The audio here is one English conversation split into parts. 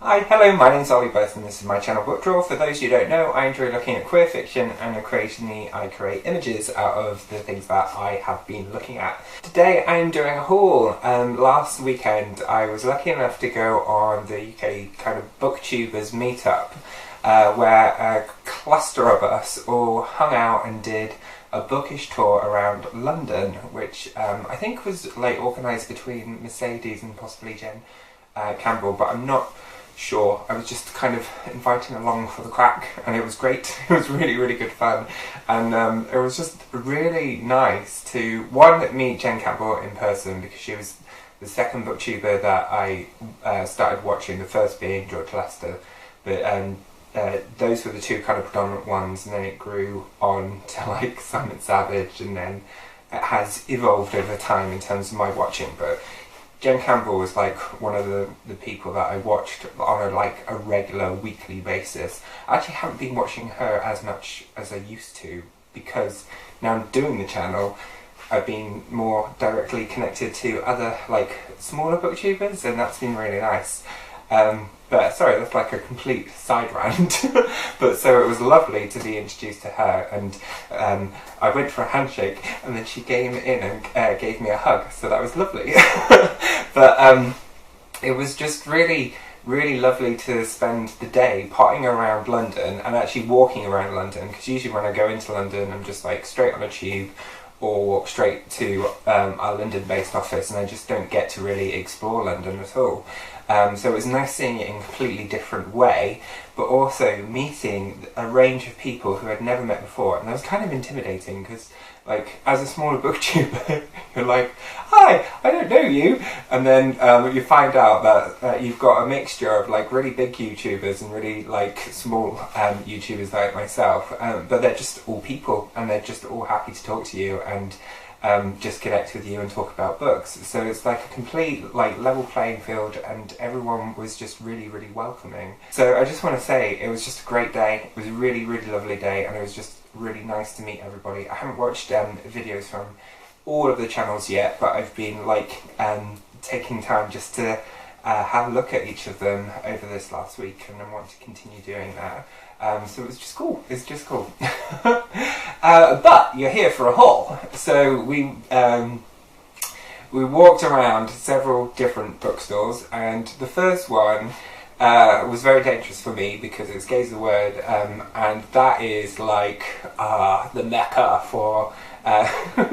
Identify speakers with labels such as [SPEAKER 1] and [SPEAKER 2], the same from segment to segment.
[SPEAKER 1] Hi, hello, my name's Ollie Burst and this is my channel Bookdraw. For those you don't know, I enjoy looking at queer fiction and occasionally I create images out of the things that I have been looking at. Today I'm doing a haul. Last weekend I was lucky enough to go on the UK kind of Booktubers meetup where a cluster of us all hung out and did a bookish tour around London, which I think was like organised between Mercedes and possibly Jen Campbell, but I'm not sure. I was just kind of inviting along for the crack and it was great. It was really good fun, and it was just really nice to meet Jen Campbell in person, because she was the second booktuber that I started watching, the first being George Lester, but those were the two kind of predominant ones, and then it grew on to like Simon Savage, and then it has evolved over time in terms of my watching. But Jen Campbell was like one of the people that I watched on a regular weekly basis. I actually haven't been watching her as much as I used to, because now I'm doing the channel, I've been more directly connected to other like smaller booktubers, and that's been really nice. But sorry, that's like a complete side rant. But so it was lovely to be introduced to her, and I went for a handshake and then she came in and gave me a hug, so that was lovely. But it was just really lovely to spend the day potting around London and actually walking around London, because usually when I go into London I'm just like straight on a tube or walk straight to our London-based office, and I just don't get to really explore London at all. So it was nice seeing it in a completely different way, but also meeting a range of people who I'd never met before, and that was kind of intimidating, because like as a smaller booktuber you're like, hi, I don't know you, and then you find out that you've got a mixture of like really big YouTubers and really like small YouTubers like myself, but they're just all people and they're just all happy to talk to you and just connect with you and talk about books. So it's like a complete like level playing field, and everyone was just really welcoming. So I just want to say it was just a great day. It was a really lovely day, and it was just really nice to meet everybody. I haven't watched videos from all of the channels yet, but I've been like taking time just to have a look at each of them over this last week, and I want to continue doing that. So it was just cool. It's just cool. But you're here for a haul. So we walked around several different bookstores, and the first one was very dangerous for me because it's Gaze the Word, and that is like the mecca for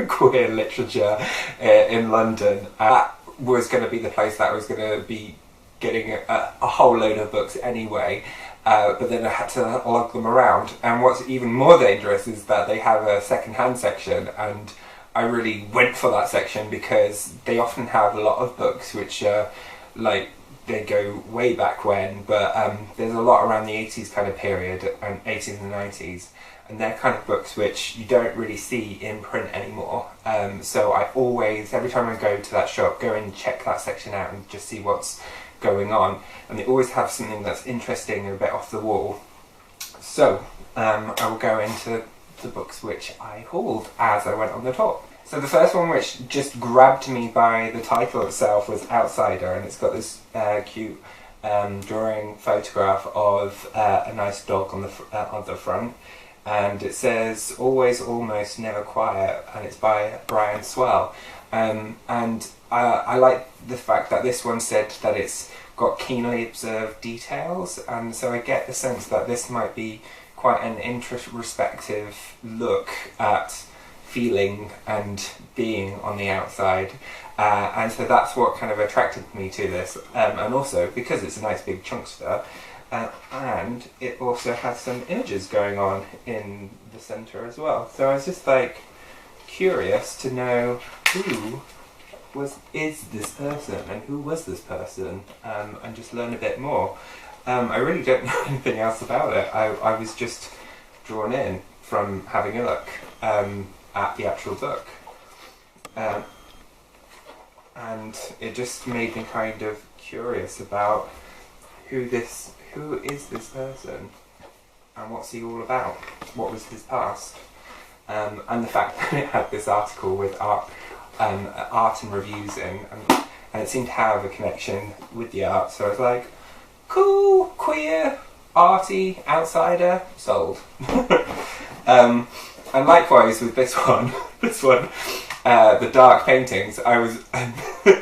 [SPEAKER 1] queer literature in London. That was going to be the place that I was going to be getting a whole load of books anyway. But then I had to lug them around, and what's even more dangerous is that they have a second-hand section, and I really went for that section because they often have a lot of books which are like, they go way back when, but there's a lot around the 80s kind of period, and 80s and 90s, and they're kind of books which you don't really see in print anymore. So I always, every time I go to that shop, go and check that section out and just see what's going on, and they always have something that's interesting and a bit off the wall. So I will go into the books which I hauled as I went on the tour. So the first one, which just grabbed me by the title itself, was Outsider, and it's got this cute drawing photograph of a nice dog on the front, and it says always, almost, never quiet, and it's by Brian Swell. And I like the fact that this one said that it's got keenly observed details, and so I get the sense that this might be quite an introspective look at feeling and being on the outside, and so that's what kind of attracted me to this, and also because it's a nice big chunkster, and it also has some images going on in the centre as well. So I was just like curious to know who is this person and who was this person, and just learn a bit more. I really don't know anything else about it. I was just drawn in from having a look at the actual book, and it just made me kind of curious about who is this person and what's he all about, what was his past, and the fact that it had this article with art and reviews in, and it seemed to have a connection with the art. So I was like, cool, queer, arty, outsider, sold. And likewise with this one, the dark paintings, I was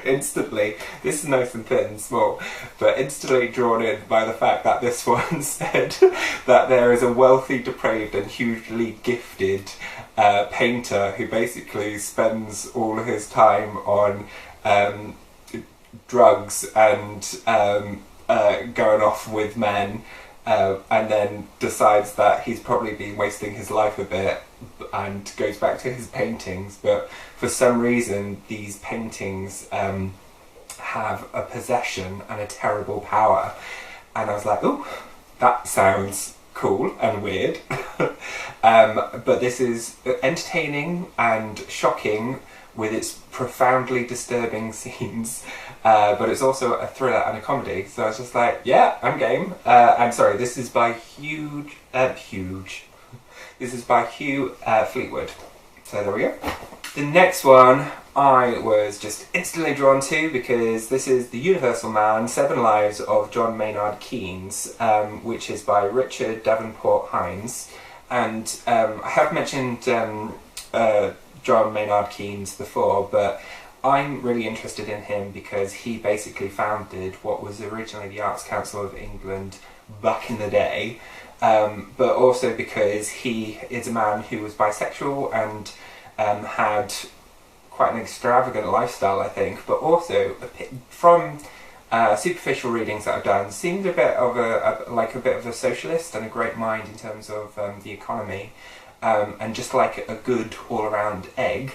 [SPEAKER 1] instantly, this is nice and thin and small, but instantly drawn in by the fact that this one said that there is a wealthy, depraved and hugely gifted painter who basically spends all of his time on drugs and going off with men, and then decides that he's probably been wasting his life a bit and goes back to his paintings, but for some reason these paintings have a possession and a terrible power, and I was like, oh, that sounds cool and weird. But this is entertaining and shocking with its profoundly disturbing scenes, but it's also a thriller and a comedy, so I was just like, yeah, I'm game. I'm sorry, this is by Hugh Fleetwood. So there we go. The next one I was just instantly drawn to because this is The Universal Man, 7 Lives of John Maynard Keynes, which is by Richard Davenport Hines. And I have mentioned John Maynard Keynes before, but I'm really interested in him because he basically founded what was originally the Arts Council of England back in the day, but also because he is a man who was bisexual and had quite an extravagant lifestyle, I think, but also from superficial readings that I've done, seemed a bit of a bit of a socialist and a great mind in terms of the economy, and just like a good all-around egg.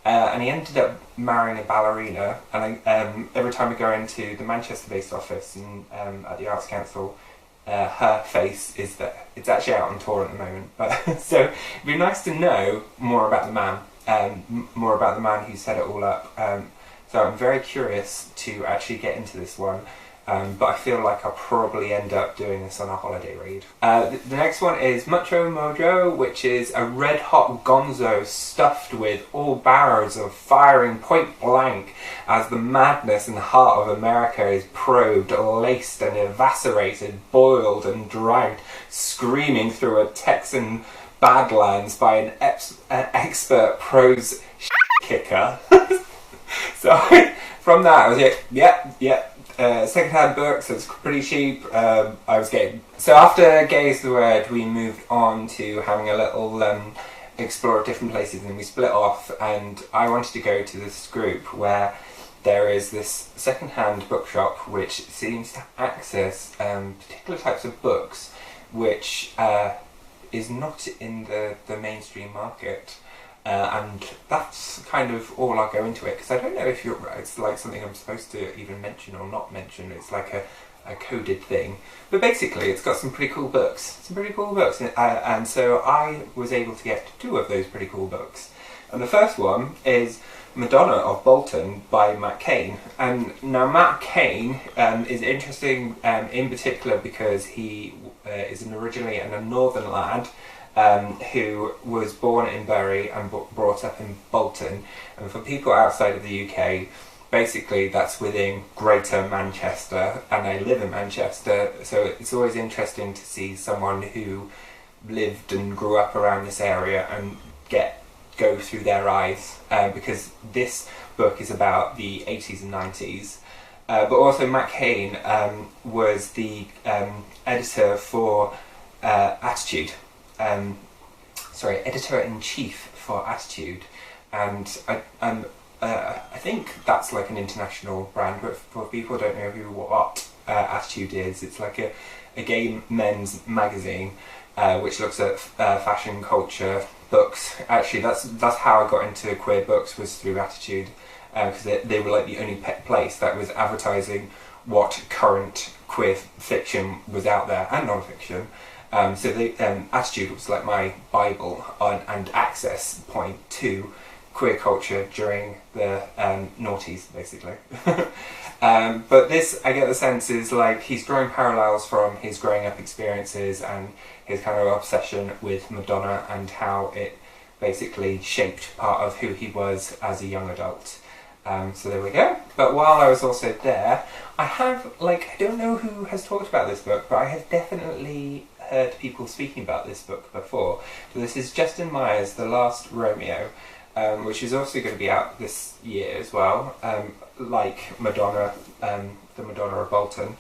[SPEAKER 1] And he ended up marrying a ballerina, and every time we go into the Manchester-based office and at the Arts Council, her face is there. It's actually out on tour at the moment, but so it'd be nice to know more about the man, who set it all up. So I'm very curious to actually get into this one. But I feel like I'll probably end up doing this on a holiday read. The next one is Mucho Mojo, which is a red-hot gonzo stuffed with all barrels of firing point blank as the madness and heart of America is probed, laced and eviscerated, boiled and dragged, screaming through a Texan badlands by an expert prose kicker. So from that I was like, yep. Second-hand books, it's pretty cheap. I was game. So after Gay is the Word, we moved on to having a little explore different places, and we split off, and I wanted to go to this group where there is this second-hand bookshop which seems to access particular types of books which is not in the mainstream market. And that's kind of all I'll go into it, because I don't know if it's like something I'm supposed to even mention or not mention. It's like a coded thing, but basically it's got some pretty cool books. And so I was able to get 2 of those pretty cool books. And the first one is Madonna of Bolton by Matt Cain. And now Matt Cain is interesting in particular because he is originally a northern lad who was born in Bury and brought up in Bolton. And for people outside of the UK, basically that's within Greater Manchester, and I live in Manchester, so it's always interesting to see someone who lived and grew up around this area and go through their eyes, because this book is about the 80s and 90s. But also Matt Cain was the editor for Attitude. Editor-in-chief for Attitude, and I think that's like an international brand, but for people who don't know what Attitude is, it's like a gay men's magazine which looks at fashion, culture, books. Actually, that's how I got into queer books, was through Attitude, because they were like the only place that was advertising what current queer fiction was out there, and non-fiction. So Attitude was like my Bible and access point to queer culture during the noughties, basically. But this, I get the sense, is like he's drawing parallels from his growing up experiences and his kind of obsession with Madonna and how it basically shaped part of who he was as a young adult. So there we go. But while I was also there, I don't know who has talked about this book, but I have definitely heard people speaking about this book before. So this is Justin Myers' The Last Romeo, which is also going to be out this year as well, like Madonna, the Madonna of Bolton.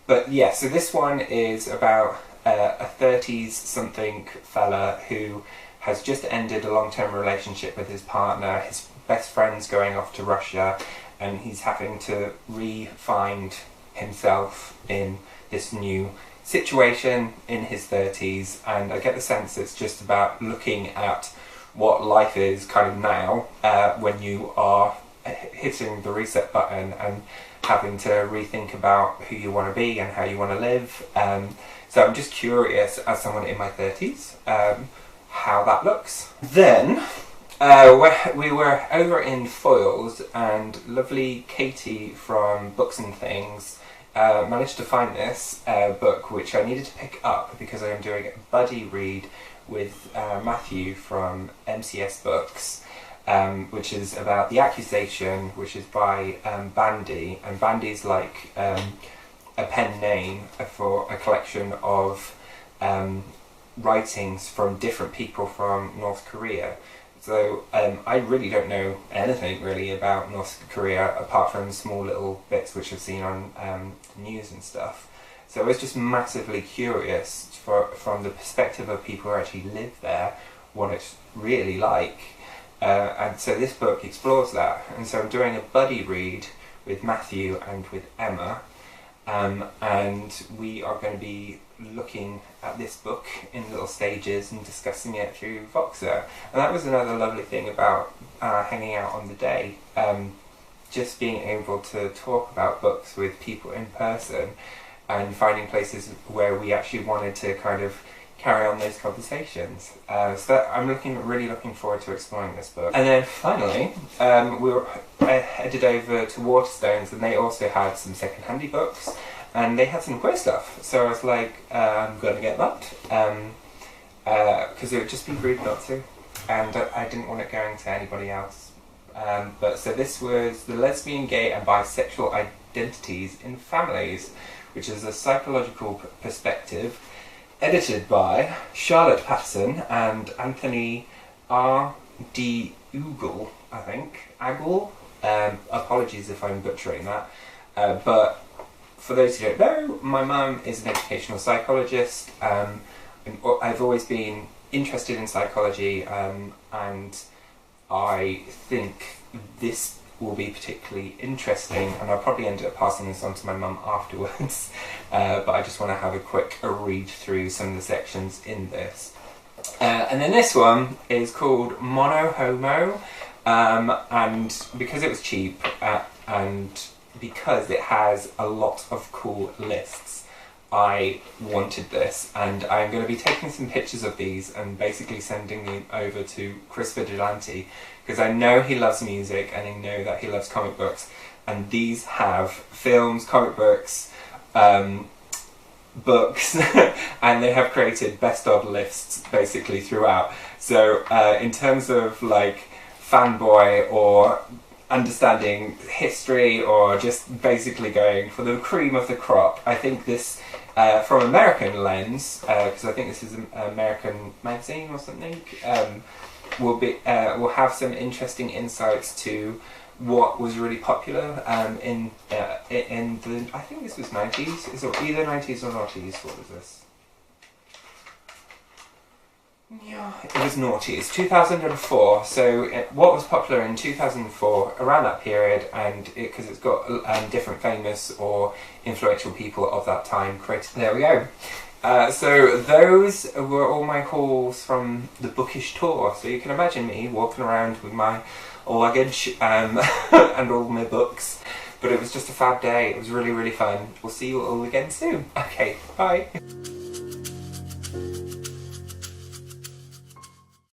[SPEAKER 1] But yeah, so this one is about a 30s-something fella who has just ended a long-term relationship with his partner. His best friend's going off to Russia, and he's having to re-find himself in this new situation in his 30s. And I get the sense it's just about looking at what life is kind of now, when you are hitting the reset button and having to rethink about who you want to be and how you want to live. So I'm just curious, as someone in my 30s, how that looks. Then we were over in Foyles, and lovely Katie from Books and Things managed to find this book, which I needed to pick up because I am doing a buddy read with Matthew from WomanVsBooks, which is about The Accusation, which is by Bandy, and Bandy's like a pen name for a collection of writings from different people from North Korea. So I really don't know anything really about North Korea apart from small little bits which I've seen on the news and stuff. So I was just massively curious from the perspective of people who actually live there, what it's really like. And so this book explores that. And so I'm doing a buddy read with Matthew and with Emma. And we are going to be looking at this book in little stages and discussing it through Voxer. And that was another lovely thing about hanging out on the day, just being able to talk about books with people in person and finding places where we actually wanted to kind of carry on those conversations. So I'm really looking forward to exploring this book. And then finally, I headed over to Waterstones, and they also had some second-handy books, and they had some queer stuff. So I was like, I'm going to get that, because it would just be rude not to, and I didn't want it going to anybody else. But so this was The Lesbian, Gay and Bisexual Identities in Families, which is a psychological perspective, edited by Charlotte Patterson and Anthony R.D. Ugle, I think. Agle? Apologies if I'm butchering that. But for those who don't know, my mum is an educational psychologist. I've always been interested in psychology, and I think this will be particularly interesting, and I'll probably end up passing this on to my mum afterwards, but I just want to have a quick read through some of the sections in this. And then this one is called Mono Homo, and because it was cheap, and because it has a lot of cool lists, I wanted this, and I'm going to be taking some pictures of these and basically sending them over to Chris Vigilante, because I know he loves music and I know that he loves comic books, and these have films, comic books, books, and they have created best of lists basically throughout. So in terms of like fanboy or understanding history or just basically going for the cream of the crop, I think this, from American lens, because I think this is an American magazine or something, will have some interesting insights to what was really popular in the, I think this was 90s, is it either 90s or noughties? What was this? Yeah, it was noughties, 2004. So what was popular in 2004, around that period, and because it's got different famous or influential people of that time created. There we go. So those were all my hauls from the Bookish tour. So you can imagine me walking around with my luggage and all my books. But it was just a fab day. It was really, really fun. We'll see you all again soon. Okay, bye.